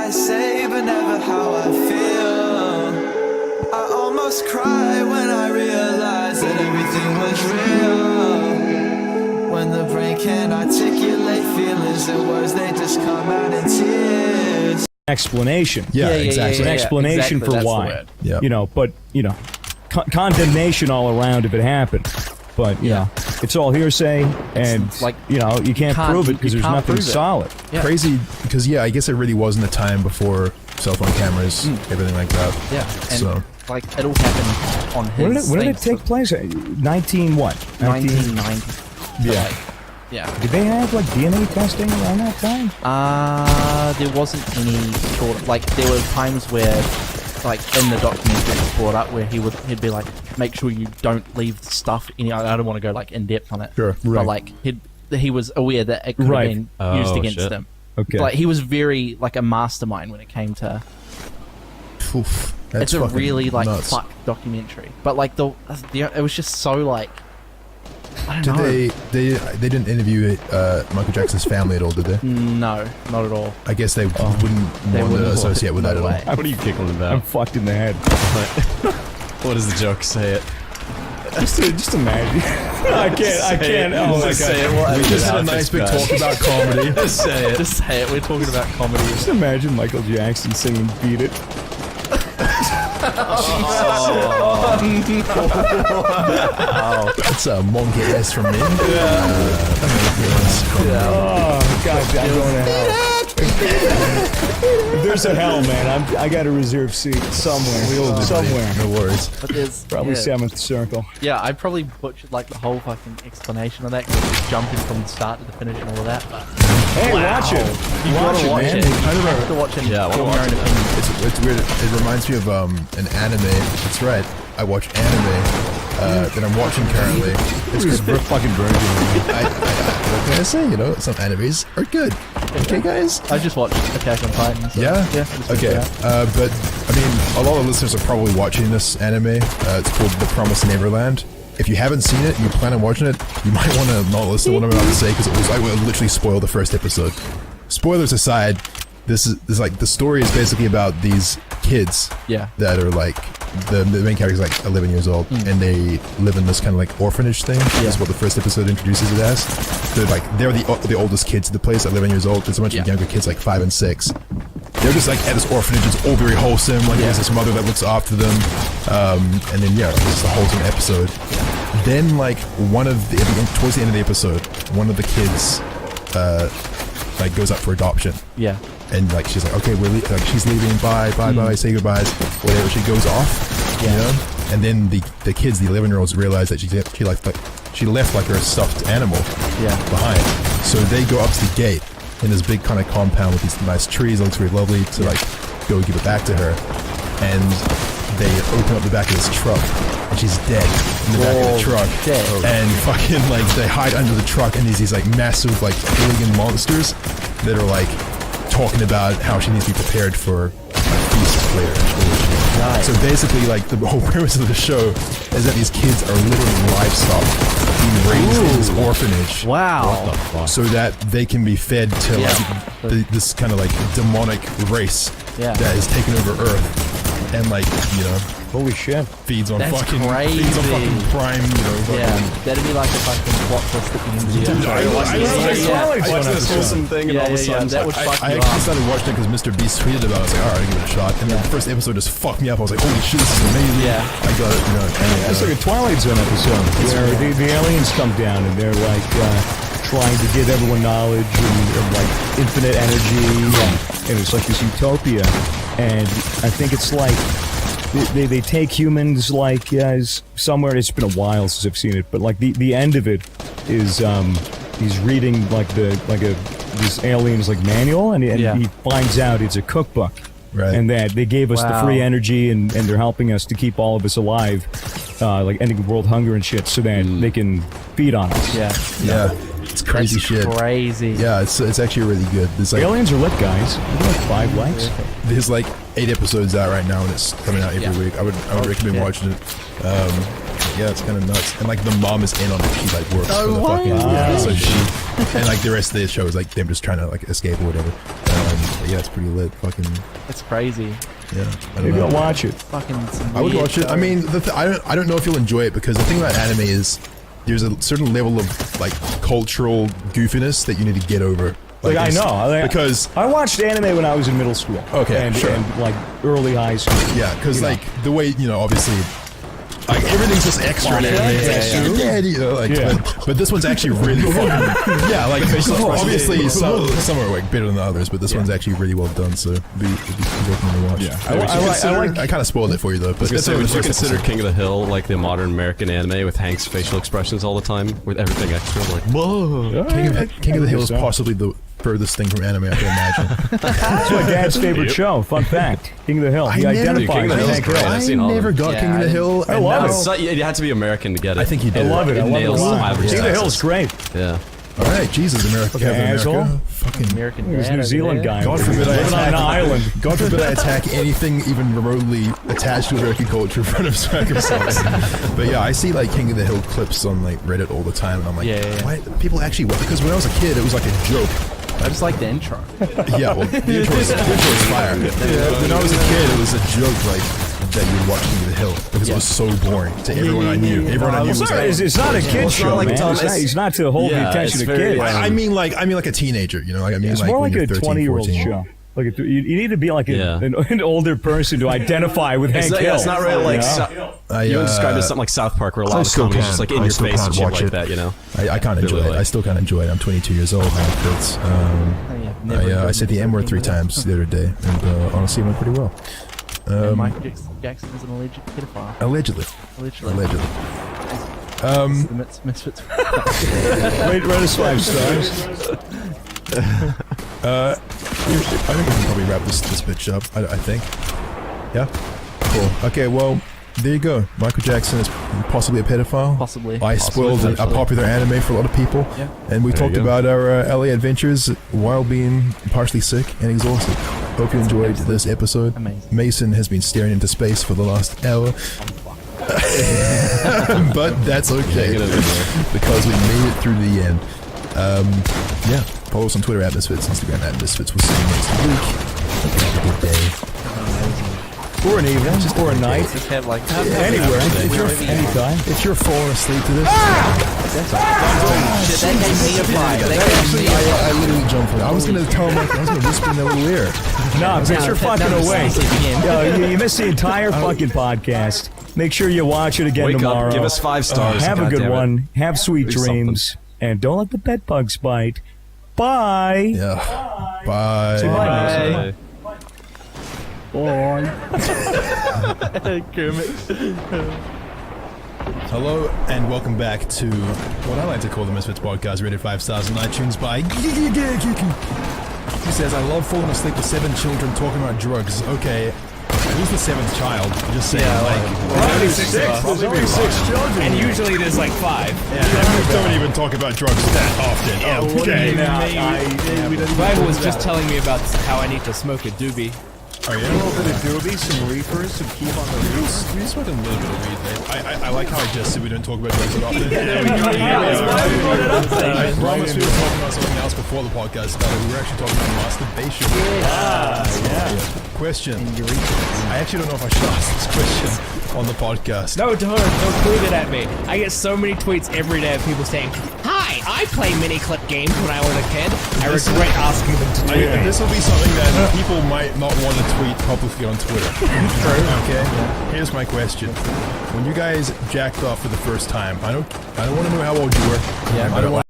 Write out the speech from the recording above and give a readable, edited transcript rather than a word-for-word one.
I say, but never how I feel. I almost cry when I realize that everything was real. When the brain can't articulate feelings in words, they just come out in tears. Explanation. Yeah, exactly. An explanation exactly, for why. Yeah. You know, but, you know, condemnation all around if it happened. But, you know, it's all hearsay, and, like, you know, you can't prove it because there's nothing solid. Yeah. Crazy, because, yeah, I guess it really wasn't a time before cell phone cameras, everything like that. Yeah, and So. like it all happened on his. When did it take place? 19 what? 1990. Yeah. Yeah. Did they have like DNA testing around that time? There wasn't any sort of, like, there were times where, like, in the documentary it was brought up where he'd be like, make sure you don't leave stuff any. I don't want to go like in depth on it. Sure, But right. like he was aware that it could have been used against him. Okay. Like he was very like a mastermind when it came to. Oof, that's It's a fucking really like nuts. fuck documentary, but like the it was just so like. I don't know. They didn't interview Michael Jackson's family at all, did they? No, not at all. I guess they wouldn't They want to wouldn't. associate with that No at all. way. What are you giggling I'm about? fucked in the head. What does the joke? Say it. Just imagine. I can't. Oh my god. Say it. We'll edit Just it had a out, nice thanks, big guys. talk about comedy. Just say it. Just say it. We're talking about comedy. Just imagine Michael Jackson singing "Beat It." That's a monkey ass from me. Oh god, I'm going to hell. If there's a hell, man, I got a reserved seat somewhere. Somewhere. No worries. But there's Probably yeah. seventh circle. Yeah, I probably butchered like the whole fucking explanation of that because it's jumping from the start to the finish and all of that. But Hey, watch it. you gotta watch man. it. It You kind of have to watch it. Yeah, I wanna form watch your own it. opinion. It's weird. It reminds me of an anime. That's right. I watch anime that I'm watching currently. It's just fucking virgin. What can I say? You know, some animes are good. Okay, guys. I just watched Attack on Titan. So Yeah. yeah. just Okay. check it out. But I mean, a lot of listeners are probably watching this anime. It's called The Promised Neverland. If you haven't seen it and you plan on watching it, you might want to not listen to what I'm about to say because I will literally spoil the first episode. Spoilers aside, this is like the story is basically about these kids Yeah. that are like the main character is like 11 years old and they live in this kind of like orphanage thing. Is what the first episode introduces it as. They're the oldest kids of the place at 11 years old. There's a bunch of younger kids like 5 and 6. They're just like at this orphanage. It's all very wholesome. Like there's this mother that looks after them, and then it's just a wholesome episode. Then like towards the end of the episode, one of the kids like goes up for adoption. Yeah. And like she's like, okay, she's leaving. Bye, say goodbyes. Whatever. She goes off. You know. And then the kids, the 11-year-olds, realize that she left like her stuffed animal behind. So they go up to the gate in this big kind of compound with these nice trees. It looks really lovely to like go give it back to her. And they open up the back of this truck, and she's dead in the back of the truck. And fucking like they hide under the truck, and these like massive like alien monsters that are like talking about how she needs to be prepared for a feast later. Nice. So basically, like the whole premise of the show is that these kids are literally livestock being raised in this orphanage. Wow. So that they can be fed to like this kind of like demonic race that has taken over Earth, and like Holy shit. feeds on That's fucking crazy. prime, Yeah. That'd be like a fucking plot twist at the end of the year. I Watch this wholesome thing and all of a sudden that would fuck I you actually up. started watching it because Mr. Beast tweeted about it. I was like, alright, I'll give it a shot. And the first episode just fucked me up. I was like, holy shit, this is amazing. Yeah. I got it, It's like a Twilight Zone episode where the aliens come down and they're like trying to give everyone knowledge and like infinite energy and it's like this utopia. And I think it's like they take humans like somewhere. It's been a while since I've seen it, but like the end of it is he's reading like this alien's like manual, and he finds out it's a cookbook, Right. and that they gave us the free energy, and they're helping us to keep all of us alive, like ending world hunger and shit, so that they can feed on us. Yeah. It's crazy shit. Crazy. Yeah, it's actually really good. There's like Aliens are lit, guys. They got like 5 likes. there's like 8 episodes out right now, and it's coming out every week. I would recommend watching it. Yeah, it's kind of nuts. And like the mom is in on it. She like works for the fucking so she and like the rest of the show is like them just trying to like escape or whatever. Yeah, it's pretty lit. Fucking It's crazy. yeah. I don't Maybe know. I'll watch it. Fucking. Some I would weird watch it. I show. mean, I don't know if you'll enjoy it because the thing about anime is there's a certain level of like cultural goofiness that you need to get over. Like, I it's- know. because I watched anime when I was in middle school. Okay, and, sure. and like early high school. yeah, because You know. like the way obviously. Like everything's just extra and everything. It's like, you know, like, Yeah. but this one's actually really fucking. Yeah, like obviously some are like better than the others, but this one's actually really well done. So it'd be worth to watch. Yeah. I kind of spoiled it for you though. But that's Would only you the first consider episode. King of the Hill like the modern American anime with Hank's facial expressions all the time, with everything extra, like whoa? King of the Hill is possibly the furthest thing from anime I can imagine. That's my dad's favorite show. Fun fact: King of the Hill. He I never- identifies King of the as Hill's Hank great. Hill. I've I seen all of never them. got King of the Hill. I and love now- it. You had to be American to get it. I think he I did. love it. I love it a nails lot. average King of the taxes. Hill's great. Yeah. All right, Jesus, America, Okay, America. asshole. Fucking. American There's Dad New over Zealand there. guy. God forbid I living on attack an island. God forbid I attack anything even remotely attached to American culture in front of Swagger Sauce. But yeah, I see like King of the Hill clips on like Reddit all the time, and I'm like, Yeah. why people actually? Because when I was a kid, it was like a joke. I just like the intro. Yeah, well, the intro is fire. When I was a kid, it was a joke like that you would watch King of the Hill because it was so boring to everyone I knew. Everyone I knew was It's not, like. it's not a kid show, like man. Tom- It's not to hold the Yeah, attention it's of very, kids. I mean like a teenager, you know. Like I mean, It's like more when like you're a 13, 20-year-old 14. show. Like you need to be like an older person to identify with Hank Hill. It's not really like you would describe it as something like South Park, where a lot of still comedy is can't- just like in I your still face can't and shit watch like it. that, you know. I can't enjoy Really it. like- I still can't enjoy it. I'm 22 years old now, kids. I said the M word 3 times the other day, and honestly, it went pretty well. Michael Jackson is an alleged pedophile. Allegedly. Allegedly. The misfits. Rate us 5 stars. I think we can probably wrap this bitch up. I think. Yeah. Cool. Okay. Well, there you go. Michael Jackson is possibly a pedophile. Possibly. I spoiled a popular anime for a lot of people. Yeah. And we talked you go. about our LA adventures while being partially sick and exhausted. Hope you enjoyed this episode. Amazing. Mason has been staring into space for the last hour. But that's okay because we made it through the end. Yeah, follow us on Twitter at Misfits, Instagram at Misfits. We'll see you next week. Have a good day. Or an evening, or a night. Just have like Anywhere. Anytime. If you're falling asleep to this, Shit, that gave me a fly. That gave me a I literally jumped for it. I was gonna tell him, I was gonna whisper in their little ear. No, bitch, you're fucking away. again. Yo, you missed the entire fucking podcast. Make sure you watch it again Wake tomorrow. up, give us 5 stars. Have a good goddammit. one. Have sweet Do something. dreams. And don't let the bed bugs bite. Bye. Yeah. Bye. Say bye, Mason. Bye. Kermit. Hello and welcome back to what I like to call the Misfits podcast, rated 5 stars on iTunes by He says, I love falling asleep with 7 children talking about drugs. Okay, who's the 7th child? Just saying, Probably 6. There's only 6 children. And usually there's like 5. don't even talk about drugs that often. Okay. The Bible was just telling me about how I need to smoke a doobie. Oh, yeah? A little bit of doobie, some reefers, some keep on the loose. We smoke a little bit of weed, mate. I like how I just said we don't talk about drugs that often. I promise we were talking about something else before the podcast started. We were actually talking about masturbation. Question. I actually don't know if I should ask this question on the podcast. No, don't tweet it at me. I get so many tweets every day of people saying, "Hi, I play mini clip games when I was a kid." I regret asking them to do it. This will be something that people might not want to tweet publicly on Twitter. Okay. Here's my question: when you guys jacked off for the first time, I don't want to know how old you were. Yeah, I don't want